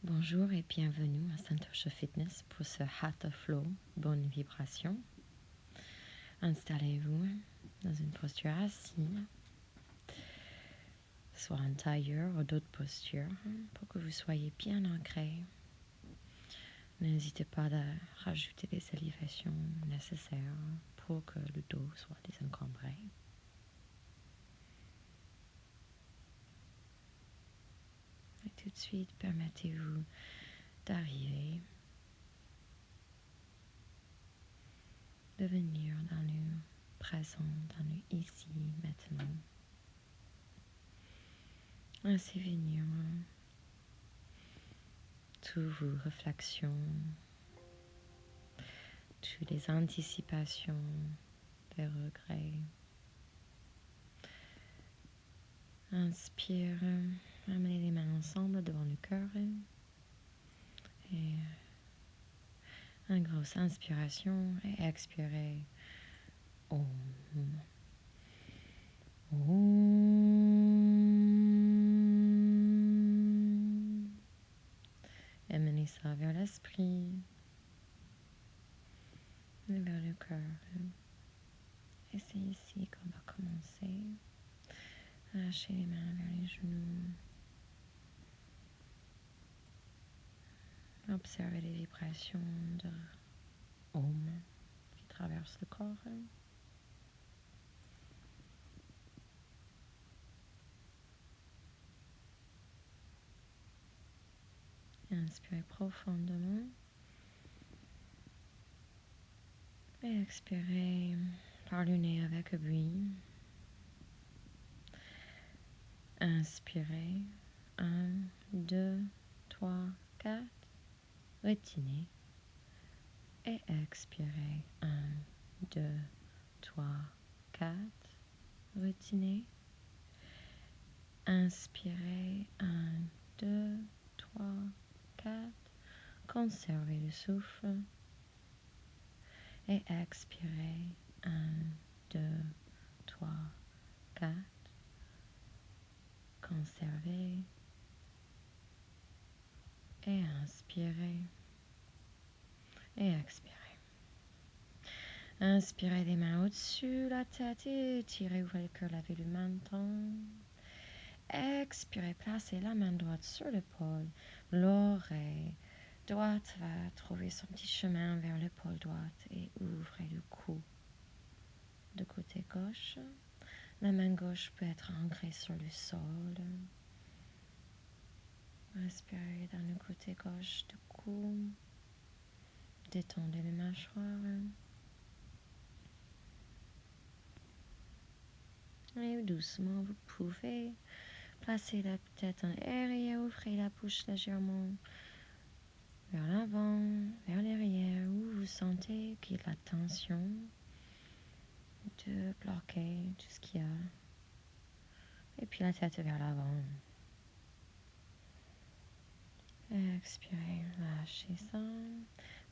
Bonjour et bienvenue à Santosha Fitness pour ce Hatha Flow, bonne vibration. Installez-vous dans une posture assise, soit en tailleur ou d'autres postures, pour que vous soyez bien ancré. N'hésitez pas à rajouter des élévations nécessaires pour que le dos soit désencombré. Et tout de suite, permettez-vous d'arriver, de venir dans le présent, dans le ici, maintenant. Ainsi venir toutes vos réflexions, toutes les anticipations, des regrets. Inspire, amenez les mains ensemble devant le cœur et une grosse inspiration et expirez. Om. Om. Amenez ça vers l'esprit et vers le cœur. Et c'est ici qu'on va commencer. Lâchez les mains vers les genoux. Observez les vibrations de Om qui traversent le corps. Inspirez profondément. Et expirez par le nez avec bruit. Inspirez. 1, 2, 3, 4. Retenez. Et expirez. 1, 2, 3, 4. Retenez. Inspirez. 1, 2, 3, 4. Conservez le souffle. Et expirez. 1, 2, 3, 4. Conservez. Et inspirez. Et expirez. Inspirez les mains au-dessus de la tête et étirez, ouvrez le cœur, lavez le menton. Expirez, placez la main droite sur l'épaule. L'oreille droite va trouver son petit chemin vers l'épaule droite et ouvrez le cou. De côté gauche, la main gauche peut être ancrée sur le sol. Respirez dans le côté gauche du cou. Détendez les mâchoires. Et doucement, vous pouvez placer la tête en arrière, ouvrez la bouche légèrement vers l'avant, vers l'arrière, où vous sentez qu'il y a de la tension, de bloquer tout ce qu'il y a. Et puis la tête vers l'avant. Expirez, lâchez ça.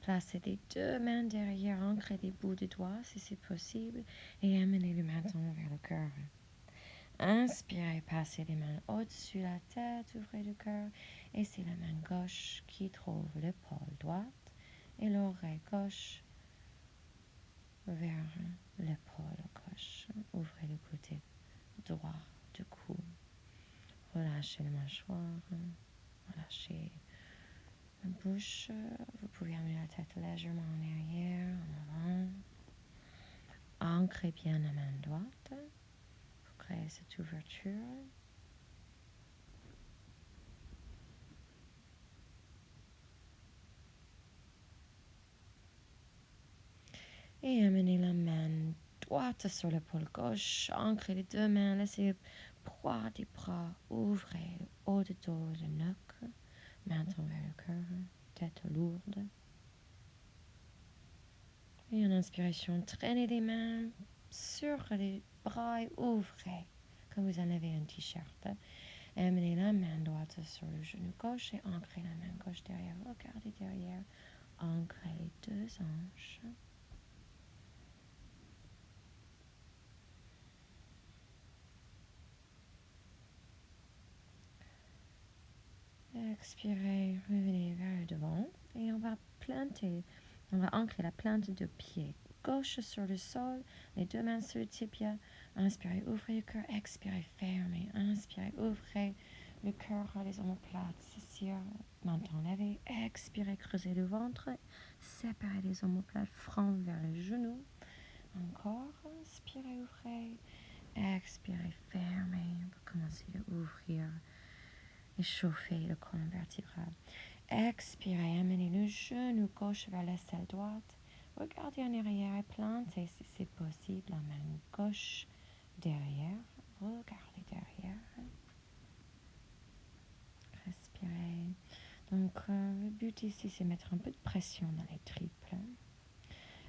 Placez les deux mains derrière, ancrez les bouts de doigts si c'est possible et amenez le menton vers le cœur. Inspirez, passez les mains au-dessus de la tête, ouvrez le cœur et c'est la main gauche qui trouve l'épaule droite et l'oreille gauche vers l'épaule gauche. Ouvrez le côté droit du cou. Relâchez la mâchoire, relâchez la bouche. Vous pouvez amener la tête légèrement en arrière, en avant. Ancrez bien la main droite pour créer cette ouverture. Et amenez la main droite sur l'épaule gauche. Ancrez les deux mains. Laissez le poids des bras. Ouvrez le haut du dos, le nuque. Menton vers le cœur. Tête lourde. Et en inspiration, traînez les mains sur les bras et ouvrez comme vous en avez un t-shirt. Amenez la main droite sur le genou gauche et ancrez la main gauche derrière. Regardez derrière. Ancrez les deux hanches. Expirez, revenez vers le devant et on va ancrer la plante de pied gauche sur le sol, les deux mains sur le tibia. Inspirez, ouvrez le cœur, expirez, fermez. Inspirez, ouvrez le cœur, les omoplates, s'étirent, menton levé. Expirez, creusez le ventre, séparez les omoplates, front vers les genoux. Encore, inspirez, ouvrez. Expirez, fermez. On va commencer à ouvrir et chauffer le colonne vertébrale. Expirez, amenez le genou gauche vers l'aisselle droite. Regardez en arrière et plantez si c'est possible la main gauche derrière. Regardez derrière. Respirez. Donc, le but ici, c'est mettre un peu de pression dans les triples.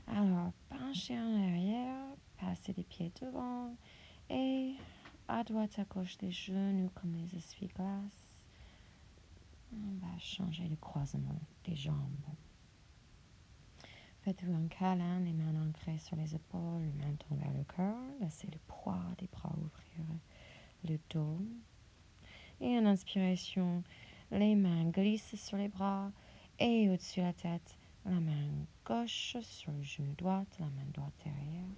Alors, penchez en arrière, passez les pieds devant et à droite, à gauche des genoux comme les essuie-glaces. On va changer le croisement des jambes. Faites-vous un câlin, les mains ancrées sur les épaules, le menton vers le cœur. Laissez le poids des bras ouvrir le dos. Et en inspiration, les mains glissent sur les bras et au-dessus de la tête, la main gauche sur le genou droit, la main droite derrière.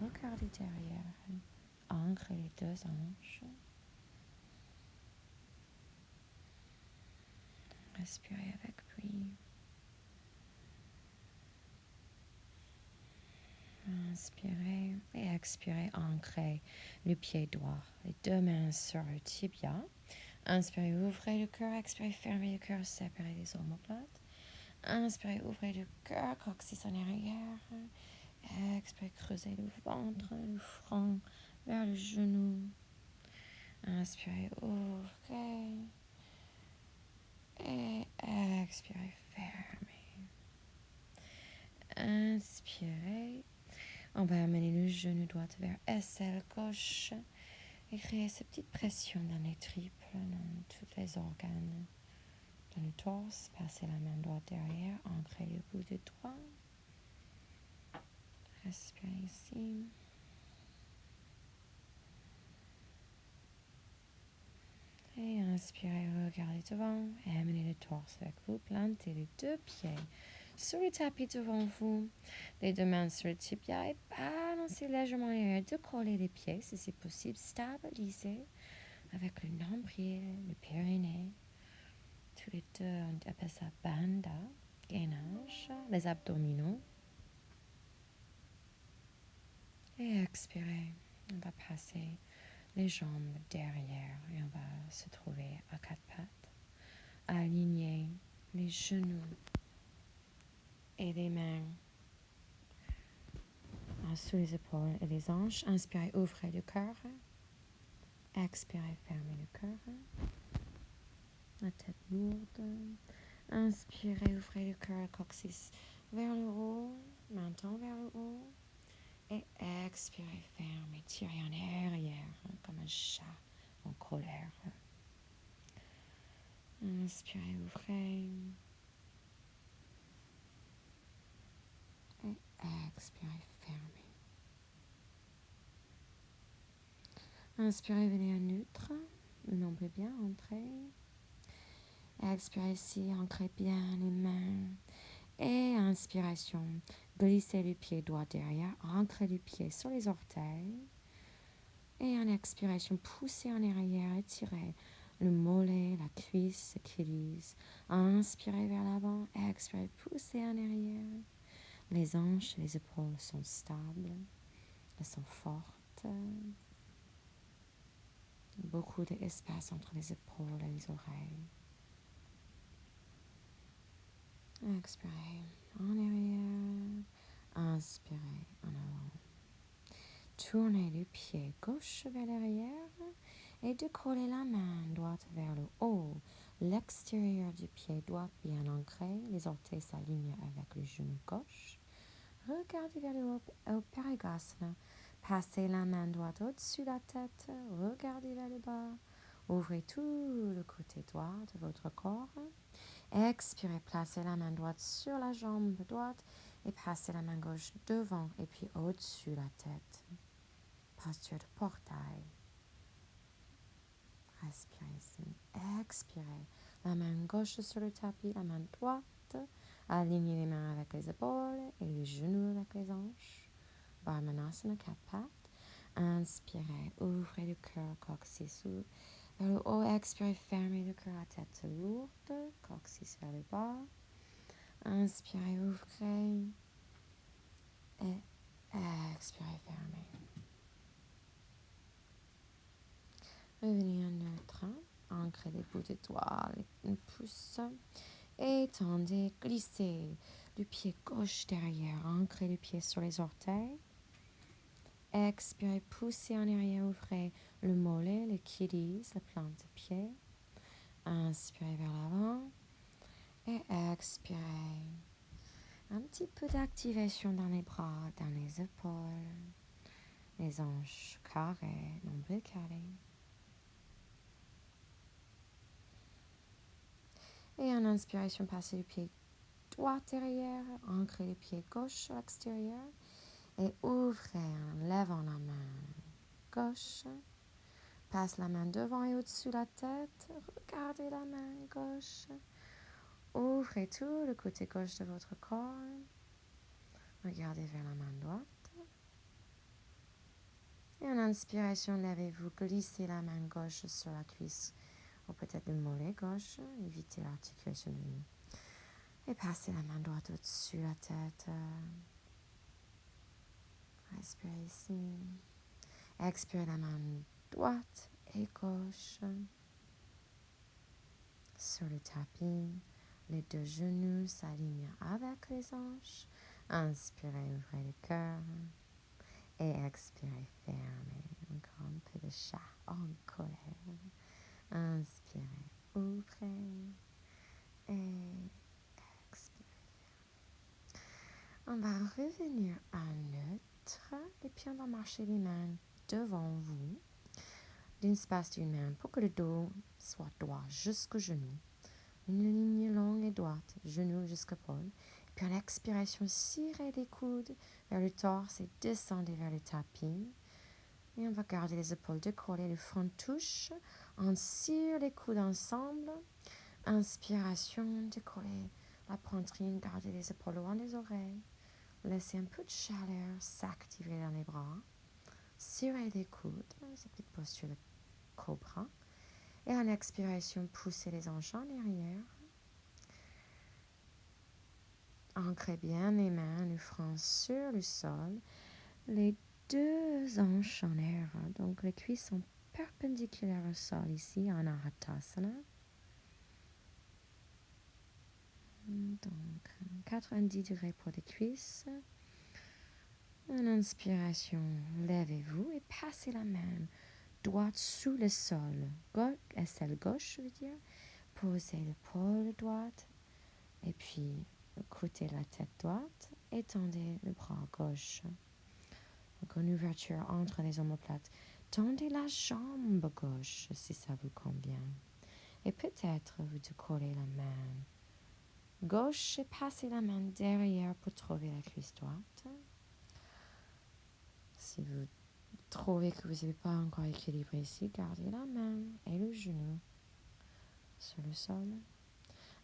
Regardez derrière. Ancrez les deux hanches. Respirez avec lui. Inspirez et expirez, ancrez le pied droit, les deux mains sur le tibia. Inspirez, ouvrez le cœur, expirez, fermez le cœur, séparez les omoplates. Inspirez, ouvrez le cœur, coccyx en arrière. Expirez, creusez le ventre, le front vers le genou. Inspirez, ouvrez. Et expirez, fermez. Inspirez. On va amener le genou droit vers aisselle gauche et créer cette petite pression dans les triples, dans tous les organes. Dans le torse, passez la main droite derrière, ancrez le bout du doigt. Respirez ici. Et inspirez, regardez devant et amenez le torse avec vous. Plantez les deux pieds sur le tapis devant vous. Les deux mains sur le tibia et balancez légèrement l'arrière. Décollez les pieds si c'est possible. Stabilisez avec le nombril, le périnée. Tous les deux, on appelle ça banda, gainage, les abdominaux. Et expirez. On va passer les jambes derrière et on va se trouver à quatre pattes. Aligner les genoux et les mains sous les épaules et les hanches. Inspirez, ouvrez le cœur. Expirez, fermez le cœur. La tête lourde. Inspirez, ouvrez le cœur, coccyx vers le haut, menton vers le haut. Et expirez, fermez, tirez en arrière comme un chat en colère. Inspirez, ouvrez. Et expirez, fermez. Inspirez, venez à neutre. Le nombril bien entré. Expirez ici, ancrez bien les mains. Et inspiration, glissez le pied droit derrière, ancrez le pied sur les orteils. Et en expiration, poussez en arrière, étirez le mollet, la cuisse, l'Achilles. Inspirez vers l'avant, expirez, poussez en arrière. Les hanches et les épaules sont stables, elles sont fortes. Beaucoup d'espace entre les épaules et les oreilles. Expirez en arrière, inspirez en avant. Tournez le pied gauche vers l'arrière et décollez la main droite vers le haut. L'extérieur du pied droit bien ancré, les orteils s'alignent avec le genou gauche. Regardez vers le haut au Parigasana. Passez la main droite au-dessus de la tête. Regardez vers le bas. Ouvrez tout le côté droit de votre corps. Expirez, placez la main droite sur la jambe droite et passez la main gauche devant et puis au-dessus de la tête. Posture de portail. Respirez ici. Expirez. La main gauche sur le tapis, la main droite. Alignez les mains avec les épaules et les genoux avec les hanches. Barmanasana, 4 pattes. Inspirez, ouvrez le cœur, coccyx vers le haut. Expirez, fermez le cœur à tête lourde, coccyx vers le bas. Inspirez, ouvrez. Et expirez, fermez. Revenez en neutre. Ancrez les bouts de doigts, les pouces. Étendez, glissez le pied gauche derrière. Ancrez le pied sur les orteils. Expirez, poussez en arrière, ouvrez le mollet, le kiddies, la plante de pied. Inspirez vers l'avant et expirez. Un petit peu d'activation dans les bras, dans les épaules, les hanches carrées, nombril carré. Et en inspiration, passez le pied droit derrière, ancrez le pied gauche à l'extérieur et ouvrez en levant la main gauche. Passe la main devant et au-dessus de la tête. Regardez la main gauche. Ouvrez tout le côté gauche de votre corps. Regardez vers la main droite. Et en inspiration, levez-vous, glissez la main gauche sur la cuisse ou peut-être le mollet gauche. Évitez l'articulation de nu. Et passez la main droite au-dessus de la tête. Respirez ici. Expirez la main droite et gauche sur le tapis. Les deux genoux s'alignent avec les hanches. Inspirez, ouvrez le cœur. Et expirez, fermez. Encore un peu de chat en colère. Inspirez, ouvrez. Et expirez, fermez. On va revenir à neutre. Les pieds, on va marcher les mains devant vous. L'espace d'une main pour que le dos soit droit jusqu'au genou. Une ligne longue et droite, genou jusqu'à épaule. Puis en expiration, cirez les coudes vers le torse et descendez vers le tapis. Et on va garder les épaules décollées, le front touche. On cire les coudes ensemble. Inspiration, décollez la poitrine, gardez les épaules loin des oreilles. Laissez un peu de chaleur s'activer dans les bras. Cirez les coudes, c'est petite posture de cobra. Et en expiration, poussez les hanches en arrière. Ancrez bien les mains, le front sur le sol. Les deux hanches en air. Donc les cuisses sont perpendiculaires au sol ici, en Anahatasana. Donc 90 degrés pour les cuisses. En inspiration, levez-vous et passez la main droite sous le sol. Aisselle gauche, je veux dire. Posez l'épaule droite. Et puis, côté de la tête droite, étendez le bras gauche. Donc, une ouverture entre les omoplates. Tendez la jambe gauche si ça vous convient. Et peut-être vous décollez la main gauche et passez la main derrière pour trouver la cuisse droite. Si vous trouvez que vous n'avez pas encore équilibré ici, gardez la main et le genou sur le sol.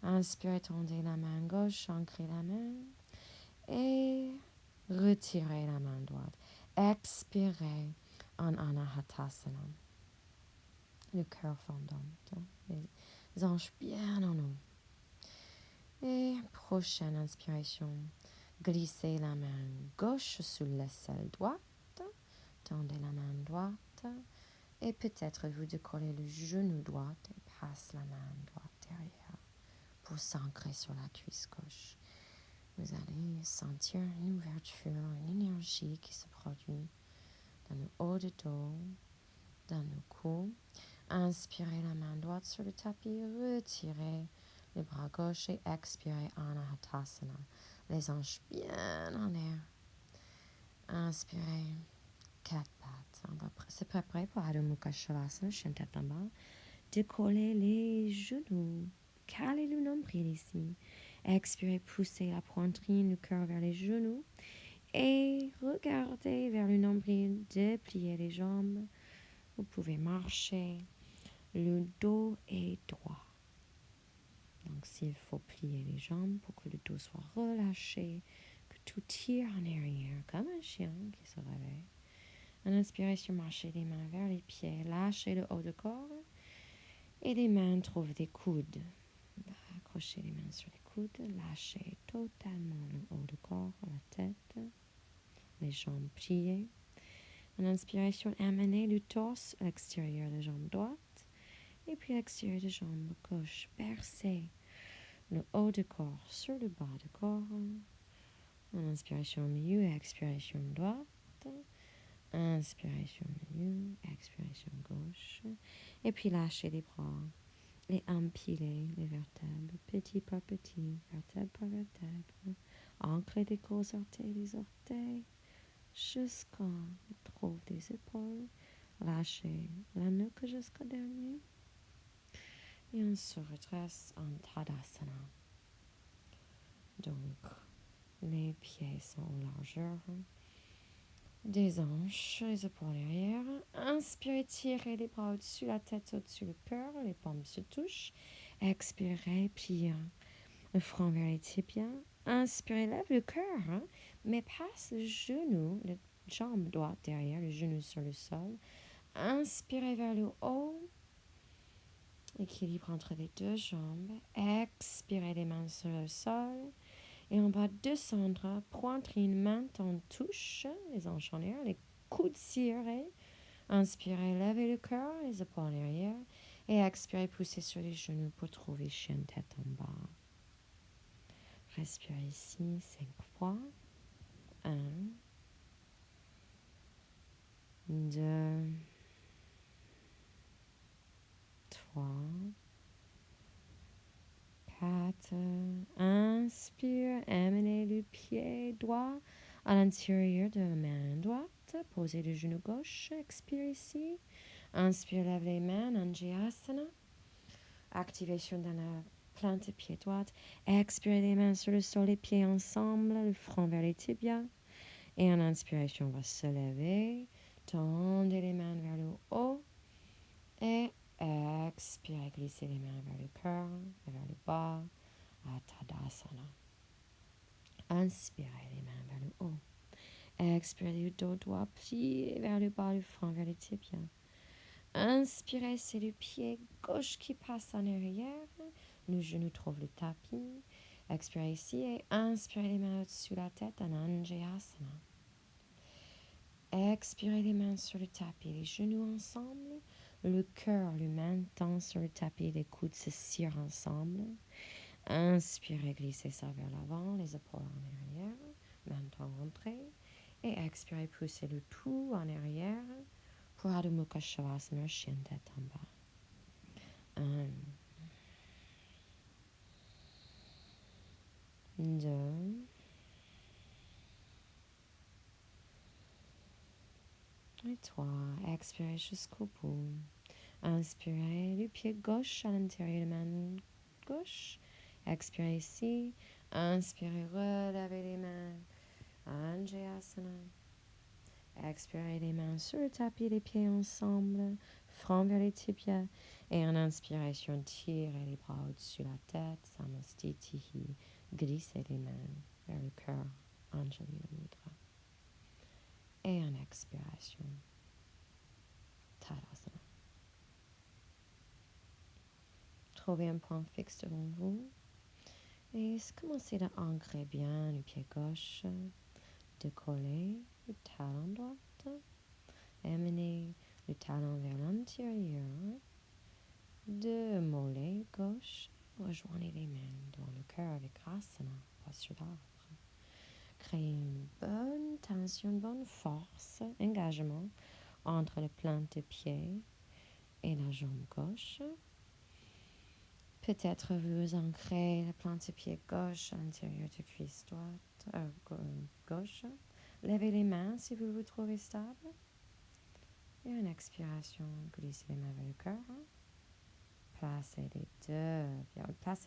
Inspirez, tendez la main gauche, ancrez la main et retirez la main droite. Expirez en Anahatasana. Le cœur fondant, les hanches bien en haut. Et prochaine inspiration, glissez la main gauche sous l'aisselle droite, tendez la main droite et peut-être vous décollez le genou droit et passe la main droite derrière pour s'ancrer sur la cuisse gauche. Vous allez sentir une ouverture, une énergie qui se produit dans le haut du dos, dans le cou. Inspirez la main droite sur le tapis, retirez le bras gauche et expirez Anahatasana. Les hanches bien en air. Inspirez, 4 pattes. On va se préparer pour Adho Mukha Shavasana, chien tête en bas. Décollez les genoux. Calez le nombril ici. Expirez, poussez la poitrine, le cœur vers les genoux. Et regardez vers le nombril, dépliez les jambes. Vous pouvez marcher. Le dos est droit. Donc, s'il faut plier les jambes pour que le dos soit relâché, que tout tire en arrière, comme un chien qui se réveille. En inspiration, marchez les mains vers les pieds, lâchez le haut du corps et les mains trouvent des coudes. Accrochez les mains sur les coudes, lâchez totalement le haut du corps, la tête, les jambes pliées. En inspiration, amenez le torse à l'extérieur de la jambe droite et puis à l'extérieur de la jambe gauche. Bercez le haut du corps sur le bas du corps. En inspiration au milieu et expiration droite. Inspiration milieu, expiration gauche. Et puis lâchez les bras et empilez les vertèbres, petit par petit, vertèbre par vertèbre. Ancrez les gros orteils, les orteils, jusqu'à trouver des épaules. Lâchez la nuque jusqu'au dernier. Et on se redresse en Tadasana. Donc, les pieds sont en largeur des hanches, les épaules derrière. Inspirez, tirez les bras au-dessus, la tête au-dessus le cœur, les paumes se touchent. Expirez, pliez le front vers les tibias. Inspirez, lève le cœur, mais passe le genou, la jambe droite derrière, le genou sur le sol. Inspirez vers le haut. Équilibre entre les deux jambes. Expirez les mains sur le sol. Et on va descendre, poitrine, menton, touche, les hanches en l'air, les coudes serrés. Inspirez, levez le cœur, les épaules en arrière. Et expirez, poussez sur les genoux pour trouver chien tête en bas. Respirez ici 5 fois. 1, 2, 3, 4. Inspire, amenez le pied droit à l'intérieur de la main droite. Posez le genou gauche. Expire ici. Inspire, lève les mains, Anjayasana. Activation dans la plante de pied droite. Expire les mains sur le sol, les pieds ensemble, le front vers les tibias. Et en inspiration, on va se lever. Tendez les mains vers le haut. Et expirez, glissez les mains vers le cœur et vers le bas. À Tadasana. Inspirez les mains vers le haut. Expirez le dos droit plié vers le bas, le front vers les tibias. Inspirez, c'est le pied gauche qui passe en arrière. Le genou trouve le tapis. Expirez ici et inspirez les mains au-dessus de la tête en Anjayasana. Expirez les mains sur le tapis, les genoux ensemble. Le cœur, le menton sur le tapis, les coudes se serrent ensemble. Inspirez, glissez ça vers l'avant, les épaules en arrière, menton rentré. Et expirez, poussez le tout en arrière pour Adho Mukha Shavasana, chien tête en bas. 1, 2, et 3. Expirez jusqu'au bout. Inspirez le pied gauche à l'intérieur de la main gauche. Expirez ici. Inspirez, relevez les mains. Anjayasana. Expirez les mains sur le tapis, les pieds ensemble, front vers les tibias. Et en inspiration, tirez les bras au-dessus de la tête, Samastitihi. Glissez les mains vers le cœur, Anjali Mudra. Et en expiration, Tadasana. Trouvez un point fixe devant vous. Et commencez à ancrer bien le pied gauche, décoller le talon droit, amener le talon vers l'intérieur, de mollet gauche, rejoignez les mains devant le cœur avec Asana, posture d'arbre. Créez une bonne tension, une bonne force, engagement entre la plante de pied et la jambe gauche. Peut-être vous ancrez la plante de pied gauche à l'intérieur de cuisse droite, gauche. Levez les mains si vous vous trouvez stable. Et en expiration, glissez les mains vers le cœur. Placez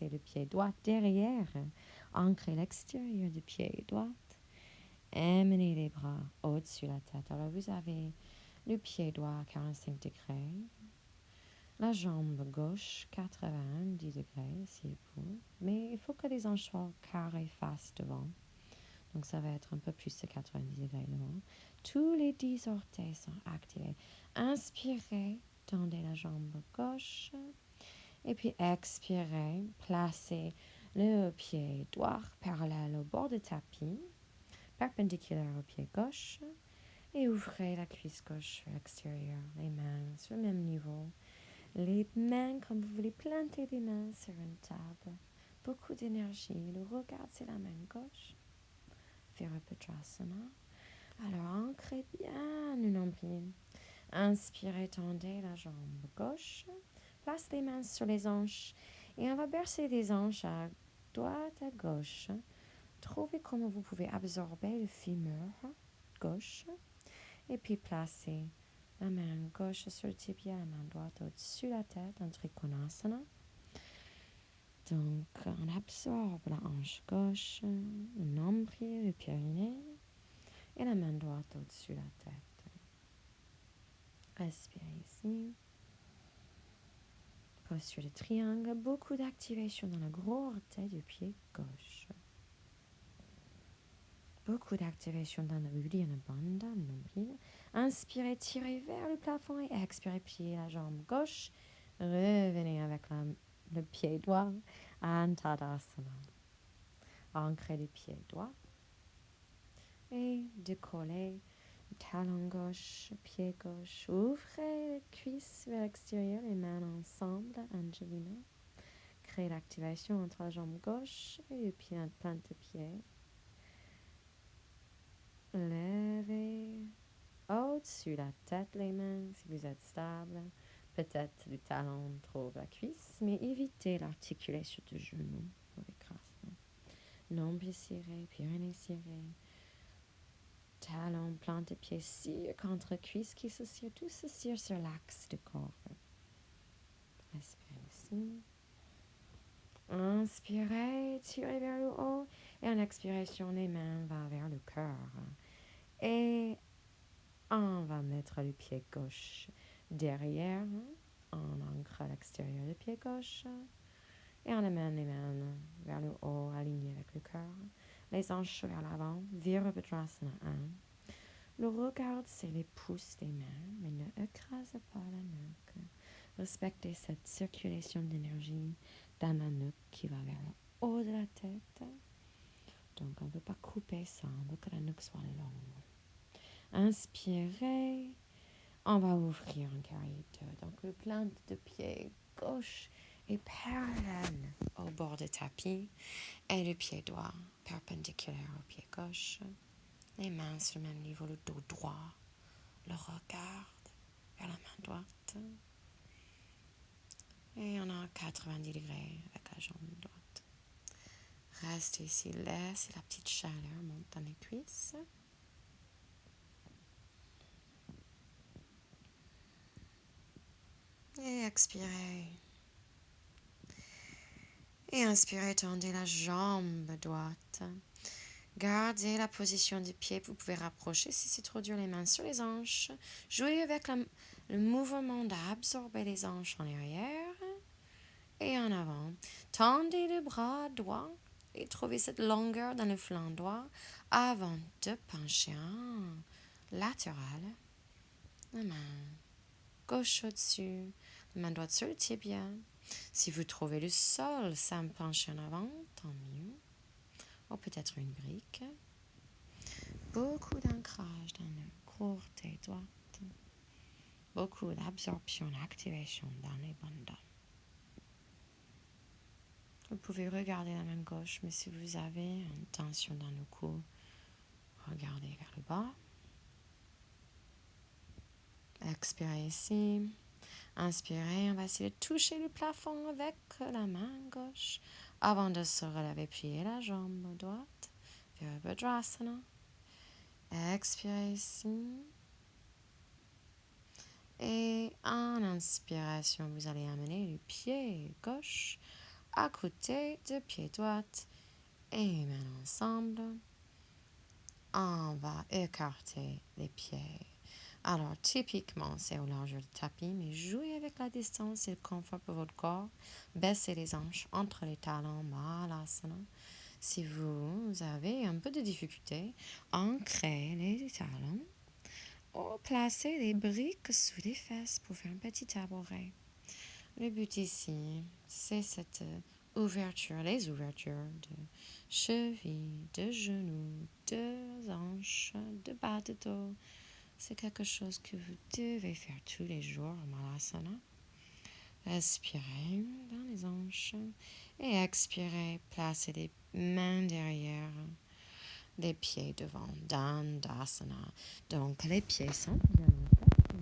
le pied droit derrière. Ancrez l'extérieur du pied droit. Amenez les bras au-dessus de la tête. Alors vous avez le pied droit à 45 degrés. La jambe gauche, 90 degrés, s'il faut. Mais il faut que les hanches soient carrées face devant. Donc, ça va être un peu plus de 90 degrés devant. Tous les 10 orteils sont activés. Inspirez, tendez la jambe gauche. Et puis, expirez, placez le pied droit parallèle au bord du tapis, perpendiculaire au pied gauche. Et ouvrez la cuisse gauche vers l'extérieur, les mains sur le même niveau. Les mains comme vous voulez planter les mains sur une table. Beaucoup d'énergie. Le regard, c'est la main gauche. Virabhadrasana. Alors, ancrez bien le nombril. Inspirez, tendez la jambe gauche. Place les mains sur les hanches. Et on va bercer les hanches à droite, à gauche. Trouvez comment vous pouvez absorber le fémur gauche. Et puis placez la main gauche sur le tibia, la main droite au-dessus de la tête, en Trikonasana. Donc, on absorbe la hanche gauche, le nombril, le périnée, et la main droite au-dessus de la tête. Respirez ici. Posture de triangle, beaucoup d'activation dans le gros orteil du pied gauche. Beaucoup d'activation dans le Uddiyana Bandha, le nombril. Inspirez, tirez vers le plafond et expirez, pliez la jambe gauche. Revenez avec le pied droit à Tadasana. Ancrez le pied droit et décollez talon gauche, pied gauche. Ouvrez les cuisses vers l'extérieur, les mains ensemble, Angelina. Créez l'activation entre la jambe gauche et le pied, plante de pied. Levez au-dessus de la tête les mains si vous êtes stable. Peut-être le talon trouve la cuisse, mais évitez l'articulation du genou pour l'écrasement. Nombril serré, périnée serré. Talon, plante de pied, cire contre cuisse qui se cire, tout se cire sur l'axe du corps. Respirez ici. Inspirez, tirez vers le haut. Et en expiration, les mains vont vers le cœur. Et on va mettre le pied gauche derrière. On ancre à l'extérieur le pied gauche. Et on amène les mains vers le haut, alignées avec le cœur. Les hanches vers l'avant. Virabhadrasana 1. Le regard, c'est les pouces des mains, mais ne écrase pas la nuque. Respectez cette circulation d'énergie dans la nuque qui va vers le haut de la tête. Donc, on ne veut pas couper ça, on veut que la nuque soit longue. Inspirez. On va ouvrir un carré 2. Donc, le plante de pied gauche est parallèle au bord du tapis et le pied droit perpendiculaire au pied gauche. Les mains sur le même niveau, le dos droit, le regard vers la main droite. Et on a 90 degrés avec la jambe droite. Restez ici, laissez la petite chaleur monter dans les cuisses. Et expirez. Et inspirez, tendez la jambe droite. Gardez la position du pied. Vous pouvez rapprocher si c'est trop dur les mains sur les hanches. Jouez avec le mouvement d'absorber les hanches en arrière et en avant. Tendez le bras droit et trouvez cette longueur dans le flanc droit avant de pencher en latéral. La main gauche au-dessus, la main droite sur le tibia. Si vous trouvez le sol sans pencher en avant, tant mieux. Ou peut-être une brique. Beaucoup d'ancrage dans le côté droit. Beaucoup d'absorption, d'activation dans les bandhas. Vous pouvez regarder la main gauche, mais si vous avez une tension dans le cou, regardez vers le bas. Expirez ici. Inspirez, on va essayer de toucher le plafond avec la main gauche avant de se relever, plier la jambe droite. Virabhadrasana. Expirez ici. Et en inspiration, vous allez amener le pied gauche à côté du pied droit. Et maintenant ensemble, on va écarter les pieds. Alors, typiquement, c'est au large du tapis, mais jouez avec la distance et le confort pour votre corps. Baissez les hanches entre les talons, Malasana. Si vous avez un peu de difficulté, ancrez les talons ou placez les briques sous les fesses pour faire un petit tabouret. Le but ici, c'est cette ouverture, les ouvertures de cheville, de genoux, de hanches, de bas de dos. C'est quelque chose que vous devez faire tous les jours en Malasana. Respirez dans les hanches et expirez. Placez les mains derrière les pieds devant Dandasana. Donc, les pieds sont bien en tête,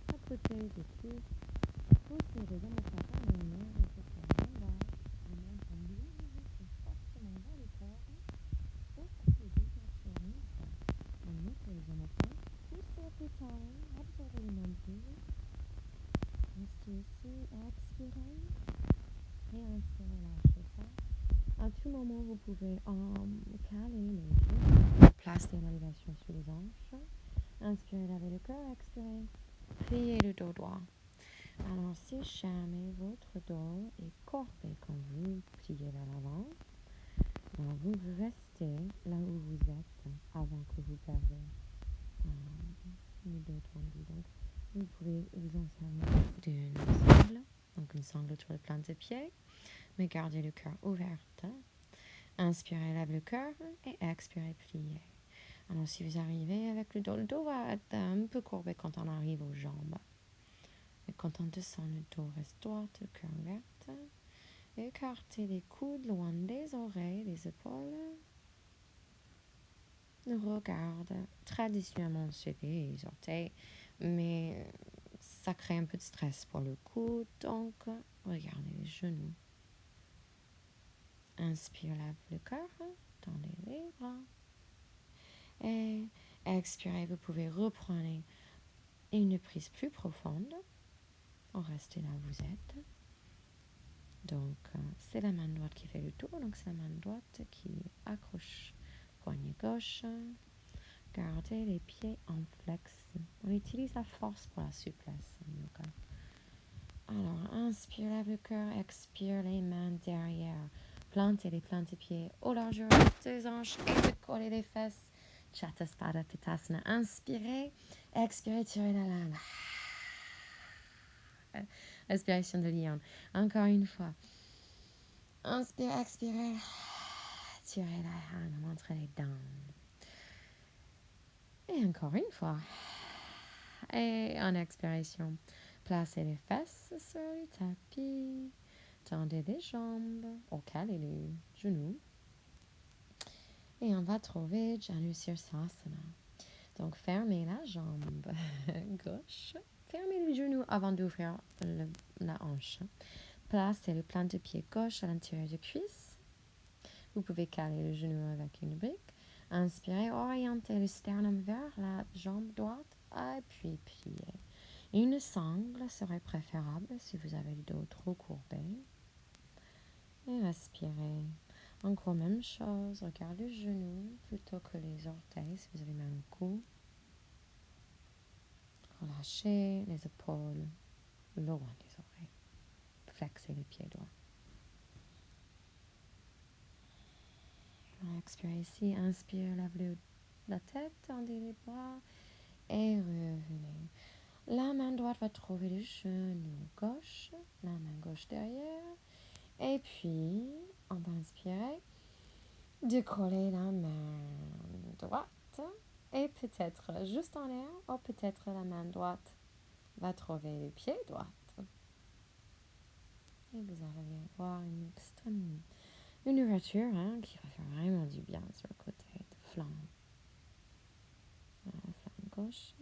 à côté des cuisses. Poussez les omoplates en arrière et faites en bas. Les mains sont dirigées forcément vers le corps. Ou faites les deux sur une fois. On mettez les omoplates, poussez avec les talons, absorbez le nombril. Restez ici, expirez. Et inspirez, lâchez ça. À tout moment, vous pouvez caler les genoux. Placez l'élévation sur les hanches. Inspirez, lavez le cœur, expirez. Pliez le dos droit. Alors, si jamais votre dos est courbé quand vous pliez vers l'avant, alors vous restez là où vous êtes avant que vous perdez le dos tendu. Donc, vous pouvez vous en servir d'une sangle, donc une sangle sur le plan de pied, mais gardez le cœur ouvert. Inspirez, lève le cœur et expirez, pliez. Alors, si vous arrivez avec le dos va être un peu courbé quand on arrive aux jambes. Et quand on descend, le dos reste droit, le cœur ouvert. Écartez les coudes loin des oreilles, des épaules. Regarde traditionnellement sur les orteils, mais ça crée un peu de stress pour le cou, donc regardez les genoux. Inspire, lève le cœur, tendez les bras. Et expirez, vous pouvez reprendre une prise plus profonde. Restez là où vous êtes. Donc, c'est la main droite qui fait le tour, donc c'est la main droite qui accroche le poignet gauche. Gardez les pieds en flex. On utilise la force pour la souplesse en yoga. Alors, inspire, lève le cœur, expire les mains derrière. Plantez les pieds au largeur des hanches et décollez les fesses. Chaturaspada Pitasana. Inspirez, expirez, tirez la langue. Respiration de lion. Encore une fois. Inspire, expirez. Tirez la langue, montrez les dents. Et encore une fois. Et en expiration, placez les fesses sur le tapis. Tendez les jambes, calez les genoux. Et on va trouver Janu Sirsasana. Donc, fermez la jambe gauche. Fermez les genoux avant d'ouvrir la hanche. Placez le plan de pied gauche à l'intérieur de cuisse. Vous pouvez caler le genou avec une brique. Inspirez, orientez le sternum vers la jambe droite et puis pliez. Une sangle serait préférable si vous avez le dos trop courbé. Et respirez. Encore même chose, regardez le genou plutôt que les orteils si vous avez mal au cou. Relâchez les épaules loin des oreilles. Flexez les pieds droits. Expirez ici, inspire, lève la tête, tendez les bras et revenez. La main droite va trouver le genou gauche, la main gauche derrière. Et puis, on va inspirer, décoller la main droite. Et peut-être juste en l'air, ou peut-être la main droite va trouver le pied droit. Et vous allez voir une ouverture qui va faire vraiment du bien sur le côté de flanc. Flanc gauche.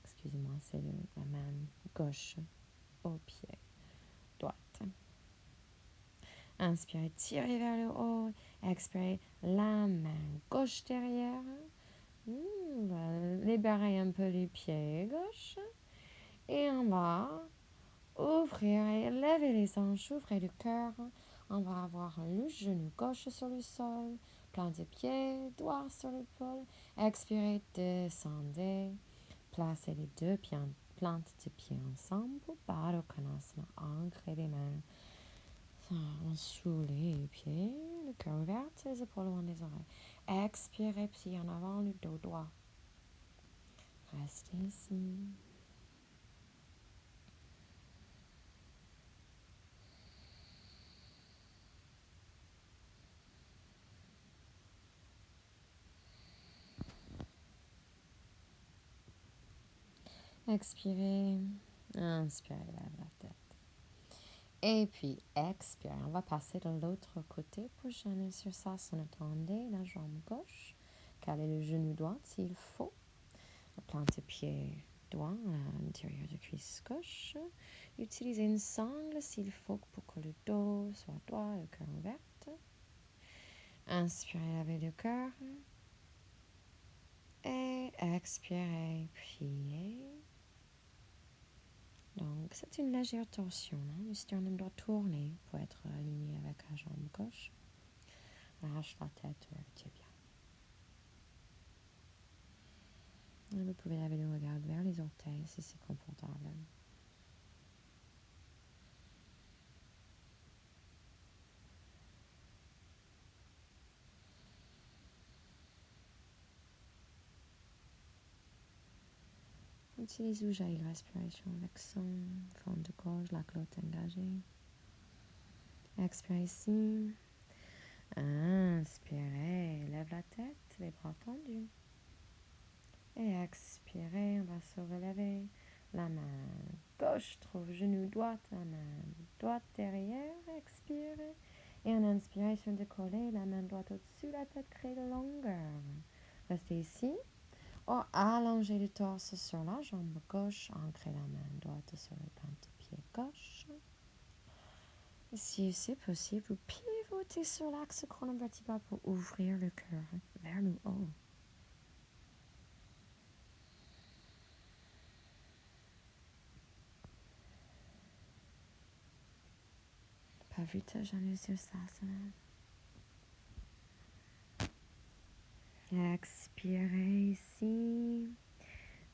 Excusez-moi, c'est la main gauche au pied droit. Inspirez, tirez vers le haut. Expirez, la main gauche derrière. On va libérer un peu les pieds gauche. Et on va ouvrir et lever les hanches, ouvrez le cœur. On va avoir le genou gauche sur le sol. plante de pied, doigts sur l'épaule. Expirez, descendez. Placez les deux plantes de pied ensemble pour Baddha Konasana. Ancrez les mains sous les pieds, le cœur ouvert, les épaules loin des oreilles. Expirez, pied en avant, le dos droit. Restez ici. Expirez. Inspirez, lève la tête. Et puis, expirez. On va passer de l'autre côté pour Svanasana. Tendez la jambe gauche. Calez le genou droit s'il faut. Plante pied droit à l'intérieur de cuisse gauche. Utilisez une sangle s'il faut pour que le dos soit droit et le cœur ouvert. Inspirez, lavez le cœur. Et expirez, pliez. Donc, c'est une légère torsion. Le sternum doit tourner pour être aligné avec la jambe gauche. Lâche la tête vers le tibia. Et vous pouvez lever le regard vers les orteils si c'est confortable. Utilise Ujjayi respiration avec son fond de gorge, la glotte engagée. Expirez ici. Inspirez, lève la tête, les bras tendus. Et expirez, on va se relever. La main gauche trouve genou droit, la main droite derrière. Expirez. Et en inspiration, décoller, la main droite au-dessus de la tête, crée de longueur. Restez ici. Ou allongez le torse sur la jambe gauche, ancrez la main droite sur le plante de pied gauche. Et si c'est possible, vous pivotez sur l'axe chronovertébral pour ouvrir le cœur vers le haut. Pavita Janusirasana. Expirez ici.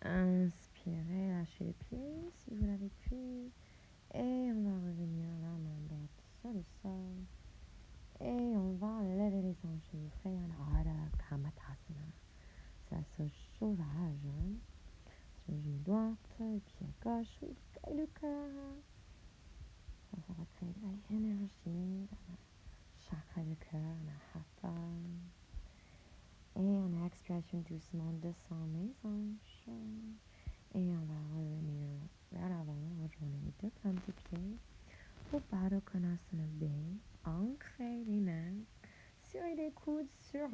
Inspirez, lâchez les pieds si vous l'avez pu. Et on va revenir la main droite sur le sol. Et on va lever les hanches et ouvrir un Ardha Kamattasana. C'est la sauce sauvage. Sur le genou droit, le pied gauche, et le cœur. Ça va créer de l'énergie dans le chakra du cœur, la hatha. Et en expiration doucement, descend les hanches. Et on va revenir vers l'avant, rejoindre les deux plantes de pied. Pour Baddha Konasana B, ancrez les mains sur les coudes sur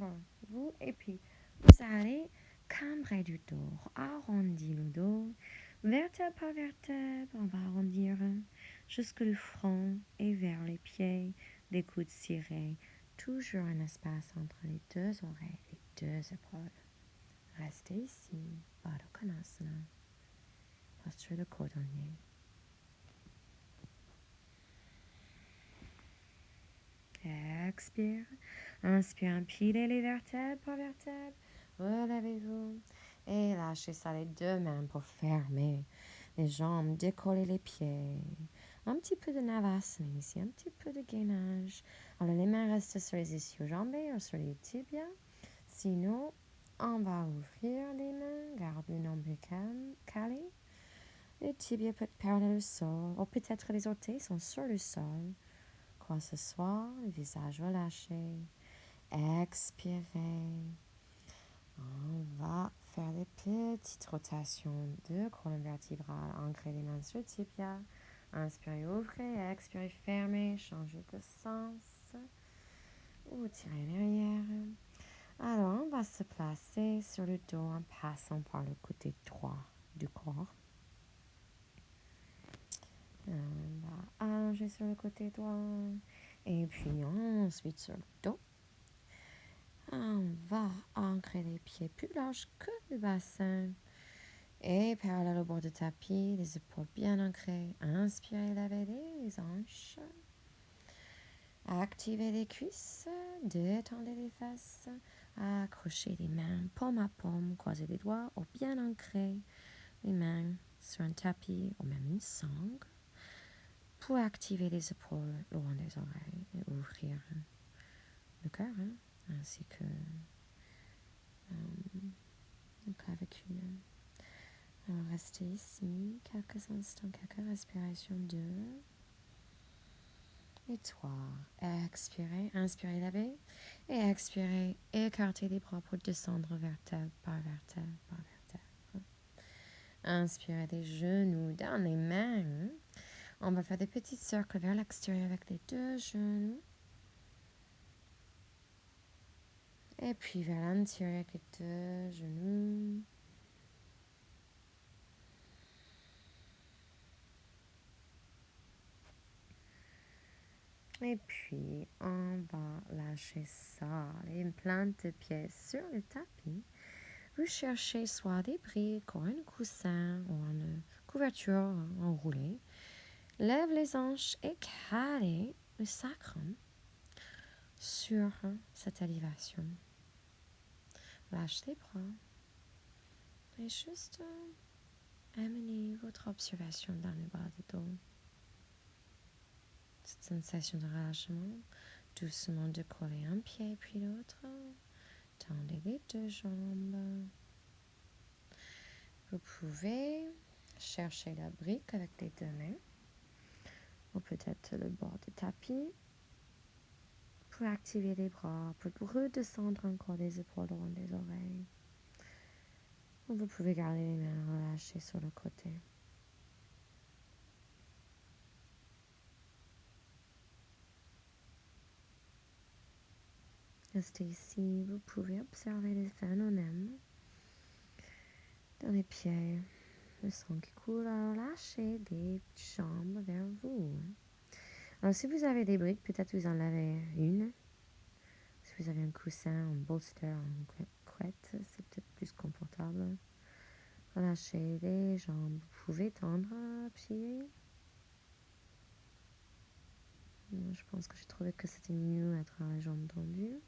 vous. Et puis, vous allez cambrer du dos, arrondir le dos, vertèbre par vertèbre. On va arrondir jusque le front et vers les pieds, les coudes serrés. Toujours un espace entre les deux oreilles, les deux épaules. Restez ici, Baddha Konasana, posture de cordonnier. Expire. Inspire, empilez les vertèbres par vertèbre. Relevez-vous. Et lâchez ça les deux mains pour fermer les jambes, décoller les pieds. Un petit peu de navasana ici, un petit peu de gainage. Alors les mains restent sur les ischio-jambes ou sur les tibias. Sinon, on va ouvrir les mains, garde le nombril calé. Les tibias peuvent être parallèles au sol, ou peut-être les orteils sont sur le sol. Quoi ce soir, le visage relâché. Expirez. On va faire des petites rotations de colonne vertébrale. Ancrez les mains sur le tibia. Inspirez, ouvrez. Expirez, fermez. Changez de sens. Ou tirez derrière. Alors, on va se placer sur le dos en passant par le côté droit du corps. On va allonger sur le côté droit. Et puis ensuite sur le dos. On va ancrer les pieds plus larges que le bassin. Et parallèle au bord du tapis, les épaules bien ancrées. Inspirez, lavez les hanches. Activez les cuisses, détendez les fesses, accrochez les mains paume à paume, croisez les doigts ou bien ancrez les mains sur un tapis ou même une sangle pour activer les épaules loin des oreilles et ouvrir le cœur, ainsi que le clavicule. Alors restez ici quelques instants, quelques respirations, 2 et 3. Expirez, inspirez la baie et expirez, écartez les bras pour descendre vertèbre par vertèbre par vertèbre. Inspirez les genoux dans les mains. On va faire des petits cercles vers l'extérieur avec les 2 genoux. Et puis vers l'intérieur avec les 2 genoux. Et puis, on va lâcher ça, les plantes de pieds sur le tapis. Vous cherchez soit des briques ou un coussin ou une couverture enroulée. Lève les hanches et calez le sacrum sur cette élévation. Lâche les bras et juste amenez votre observation dans le bas du dos. Cette sensation de relâchement, doucement décoller un pied puis l'autre. Tendez les 2 jambes. Vous pouvez chercher la brique avec les 2 mains ou peut-être le bord du tapis pour activer les bras, pour redescendre encore les épaules loin des oreilles. Ou vous pouvez garder les mains relâchées sur le côté. Restez ici, vous pouvez observer les phénomènes dans les pieds, le sang qui coule, alors lâchez les jambes vers vous. Alors si vous avez des briques, peut-être vous en avez une. Si vous avez un coussin, un bolster, une couette, c'est peut-être plus confortable. Relâchez les jambes, vous pouvez tendre à pied. Je pense que j'ai trouvé que c'était mieux être à la jambe tendue.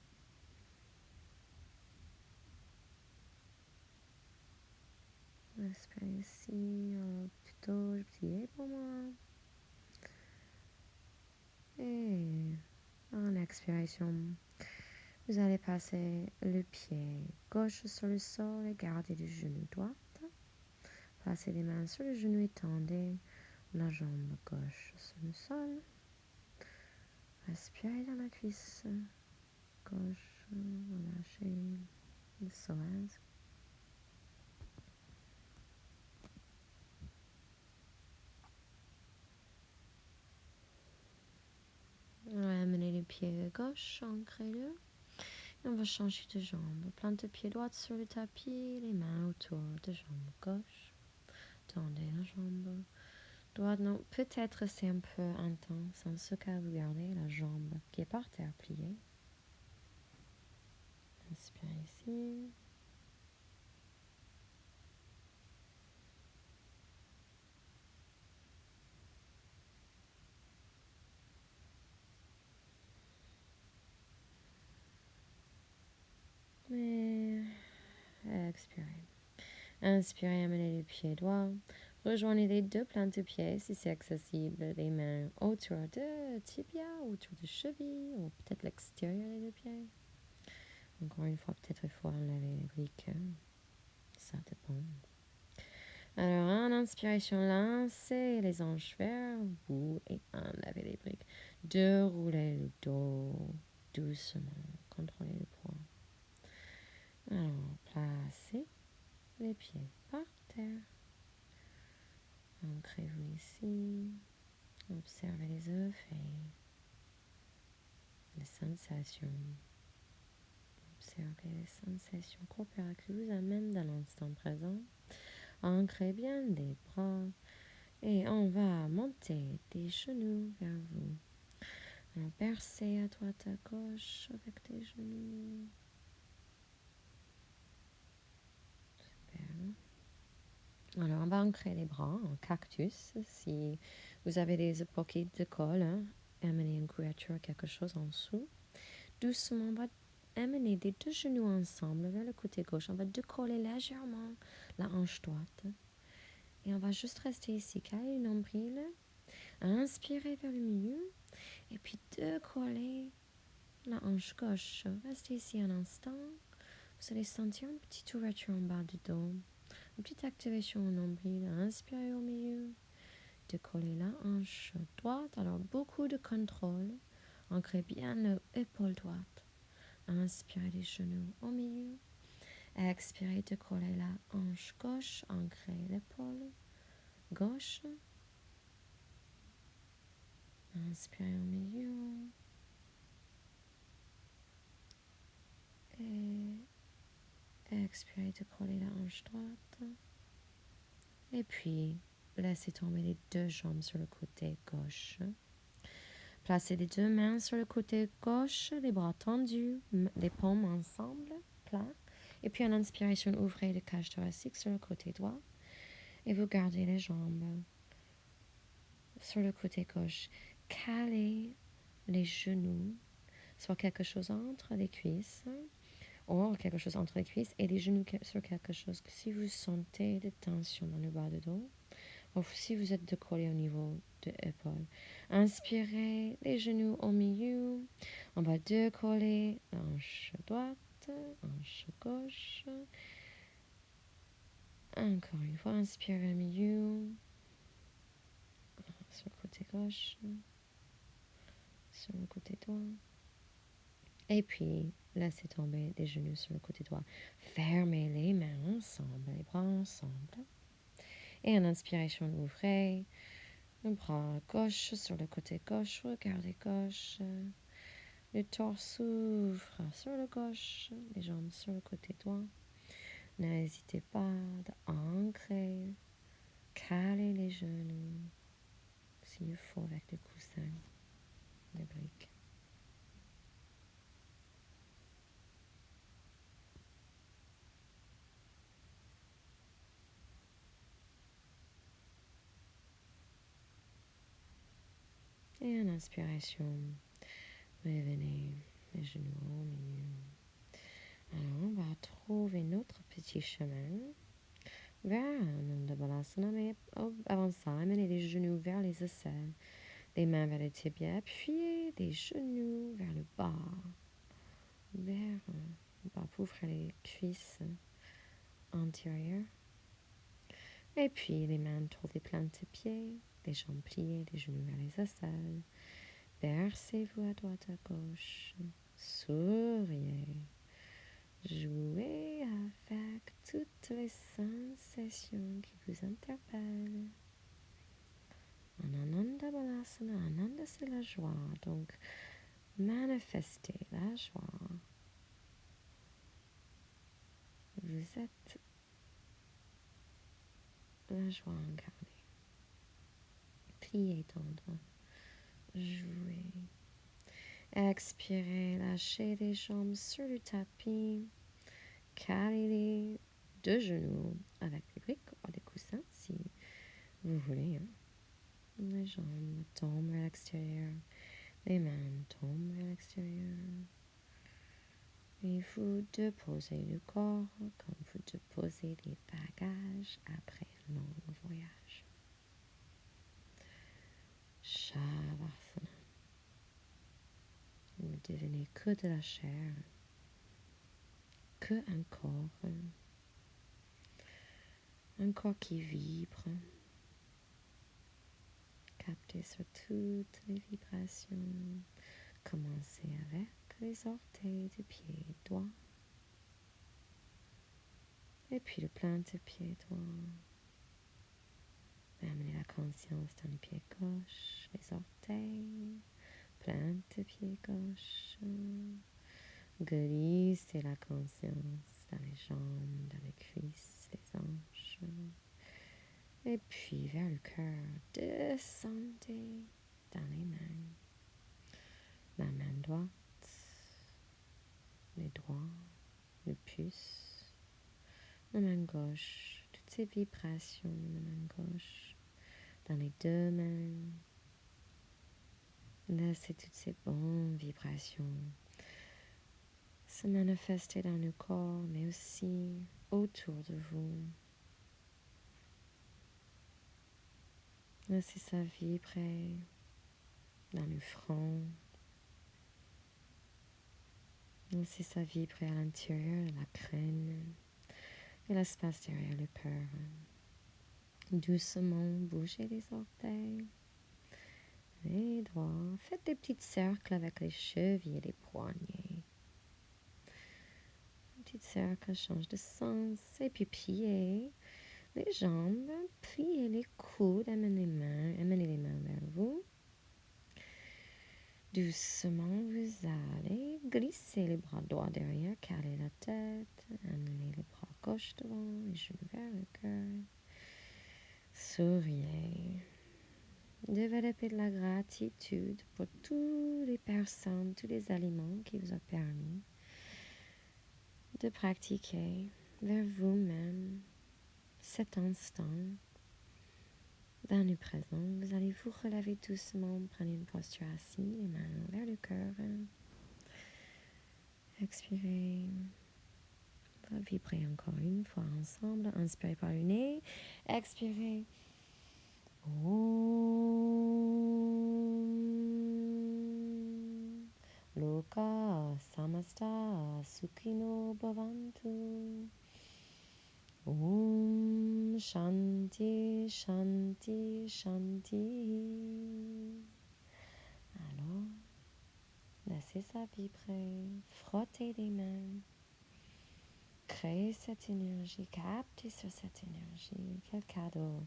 Respirez ici, plutôt petit pour moi. Et en expiration, vous allez passer le pied gauche sur le sol et garder le genou droit. Placez les mains sur le genou et tendez la jambe gauche sur le sol. Respirez dans la cuisse gauche, relâchez le psoas. On va amener le pied gauche, ancrez-le. Et on va changer de jambe. Plante le pied droit sur le tapis, les mains autour de jambe gauche. Tendez la jambe droite. Non, peut-être c'est un peu intense. En ce cas, vous gardez la jambe qui est par terre pliée. Inspirez ici. Et expirez. Inspirez, amenez le pied droit. Rejoignez les 2 plantes de pied si c'est accessible. Les mains autour de tibia, autour de cheville, ou peut-être l'extérieur des 2 pieds. Encore une fois, peut-être il faut enlever les briques. Ça dépend. Alors, en inspiration, lancez les hanches vers vous et enlevez les briques. Déroulez le dos doucement. Contrôlez le poids. Alors, placez les pieds par terre. Ancrez-vous ici. Observez les effets, les sensations. Observez les sensations corporelles qui vous amènent dans l'instant présent. Ancrez bien les bras et on va monter des genoux vers vous. Alors, bercez à droite, à gauche avec des genoux. Super. Alors, on va ancrer les bras en cactus. Si vous avez des pockets de colle, amener une couverture, quelque chose en dessous. Doucement, on va amener les deux genoux ensemble vers le côté gauche. On va décoller légèrement la hanche droite. Et on va juste rester ici, caler le nombril. Inspirer vers le milieu. Et puis décoller la hanche gauche. Restez ici un instant. Vous allez sentir une petite ouverture en bas du dos. Une petite activation au nombril. Inspirez au milieu. Décoller la hanche droite. Alors, beaucoup de contrôle. Ancrez bien l'épaule droite. Inspirez les genoux au milieu. Expirez, décoller la hanche gauche. Ancrez l'épaule gauche. Inspirez au milieu. Et expirez, décoller la hanche droite. Et puis, laissez tomber les deux jambes sur le côté gauche. Placez les deux mains sur le côté gauche, les bras tendus, les paumes ensemble, plat. Et puis, en inspiration, ouvrez le cage thoracique sur le côté droit. Et vous gardez les jambes sur le côté gauche. Calez les genoux, soit quelque chose entre les cuisses, ou quelque chose entre les cuisses et les genoux sur quelque chose. Si vous sentez des tensions dans le bas du dos, ou si vous êtes décollé au niveau de l'épaule. Inspirez les genoux au milieu. On va décoller hanche droite, hanche gauche. Encore une fois, inspirez au milieu. Sur le côté gauche. Sur le côté droit. Et puis, laissez tomber les genoux sur le côté droit. Fermez les mains ensemble, les bras ensemble. Et en inspiration, ouvrez le bras gauche sur le côté gauche. Regardez gauche. Le torse s'ouvre sur le gauche, les jambes sur le côté droit. N'hésitez pas d'ancrer, caler les genoux, s'il faut avec des coussins, des briques. Et en inspiration, revenez les genoux au milieu. Alors, on va trouver notre petit chemin vers Ananda Balasana, mais avant ça, amenez les genoux vers les aisselles, les mains vers les tibias, puis les genoux vers le bas, vers le bas pour ouvrir les cuisses antérieures. Et puis les mains autour des plantes des pieds, les jambes pliées, les genoux vers les aisselles. Bercez-vous à droite, à gauche, souriez. Jouez avec toutes les sensations qui vous interpellent. En Ananda Balasana, Ananda c'est la joie, donc manifestez la joie. Vous êtes la joie incarnée. Pliez, tendre, jouez. Expirez, lâchez les jambes sur le tapis. Calez les deux genoux avec des briques ou des coussins si vous voulez. Hein. Les jambes tombent vers l'extérieur. Les mains tombent vers l'extérieur. Et vous déposez le corps comme vous déposez les bagages après un long voyage. Shavasana. Vous devenez que de la chair, que un corps qui vibre. Captez sur toutes les vibrations. Commencez avec les orteils des pieds droits. Et puis le plante de pied droit. Amenez la conscience dans les pieds gauche, les orteils, plante de pied gauche. Glissez la conscience dans les jambes, dans les cuisses, les hanches. Et puis vers le cœur, descendez dans les mains. La main droite, les doigts, le pouce. La main gauche, toutes ces vibrations de la main gauche dans les deux mains. Laissez toutes ces bonnes vibrations se manifester dans le corps, mais aussi autour de vous. Laissez ça vibrer dans le front. Laissez ça vibrer à l'intérieur de la crâne et l'espace derrière le cœur. Doucement, bougez les orteils, les doigts. Faites des petits cercles avec les chevilles et les poignets. Un petit cercle change de sens. Et puis pliez les jambes, pliez les coudes, amenez les mains vers vous. Doucement, vous allez glisser les bras droits derrière, caler la tête, amener les bras gauche devant, les genoux vers le cœur. Souriez. Développez de la gratitude pour toutes les personnes, tous les aliments qui vous ont permis de pratiquer vers vous-même cet instant. Dans le présent, vous allez vous relever doucement, prendre une posture assise, les mains vers le cœur. Expirez. On va vibrer encore une fois ensemble. Inspirez par le nez. Expirez. Om. Loka samasta sukhino bhavantu. Om Shanti Shanti Shanti. Alors, laissez ça vibrer. Frottez les mains. Créez cette énergie, captez sur cette énergie. Quel cadeau.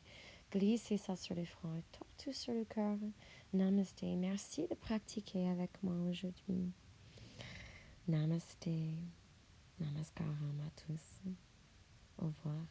Glissez ça sur le front et tout sur le cœur. Namaste. Merci de pratiquer avec moi aujourd'hui. Namaste. Namaskaram à tous. Au revoir.